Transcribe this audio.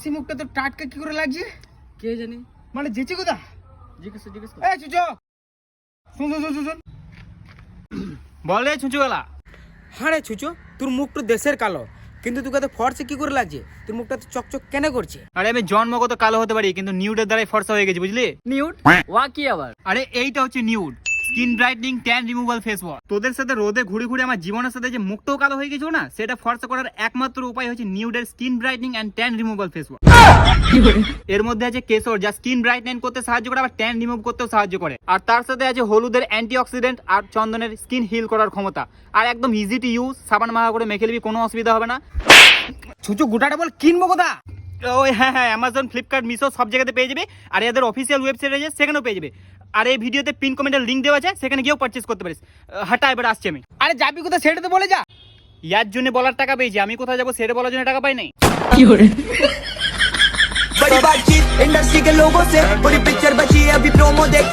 হাসি মুখটা তো টাটকা কি করে লাগছে কে জানি, মানে যেচে কোথা জিজ্ঞেস এই চুচো শুন শুন শুন শুন বলে চুচু গলা। হ্যাঁ রে ছুচো, তোর মুখ তো দেশের কালো, কিন্তু তোকে তো ফর্সা কি করে লাগছে? তোর মুখটা তো চকচক কেন করছে? আরে আমি জন্মগত কালো হতে পারি, কিন্তু নিউডের দ্বারাই ফর্সা হয়ে গেছি, বুঝলি? নিউড ওয়া কি আবার? আরে এইটা হচ্ছে nude, skin brightening tan removal face wash. তোদের সাথে রোদে ঘুরে ঘুরে আমার জীবনের সাথে যে মুখটাও কালো হয়ে গেছিল না, সেটা ফর্সা করার একমাত্র উপায় হচ্ছে নিউডের skin brightening and tan removal face wash. এর মধ্যে আছে কেশর, যা স্কিন ব্রাইটনিং করতে সাহায্য করে, আবার ট্যান রিমুভ করতেও সাহায্য করে। আর তার সাথে আছে হলুদের অ্যান্টিঅক্সিডেন্ট আর চন্দনের স্কিন হিল করার ক্ষমতা। আর একদম ইজি টু ইউজ, সাবান মাখা করে মেখে নিবি, কোনো অসুবিধা হবে না। ছুচু গোটাটা বল কিনবো কোথা? ওই হ্যাঁ, অ্যামাজন, ফ্লিপকার্ট, মিশো সব জায়গাতে পেয়ে যাবে। আর এদের অফিসিয়াল ওয়েবসাইট আছে, সেখানেও পেয়ে যাবে। আর এই ভিডিওতে পিন কমেন্টের লিঙ্ক দেওয়া আছে, সেখানে গিয়েও পারচেস করতে পারিস। হাঁটা, এবার আসছি আমি। আরে যাবি কোথা সেটা তো বলে যা। ইয়ার জন্য বলার টাকা পেয়েছি, আমি কোথায় যাবো সেটা বলার জন্য টাকা পাই নাই। बड़ी बातचीत इंडस्ट्री के लोगों से, पूरी पिक्चर बची है अभी प्रोमो देख।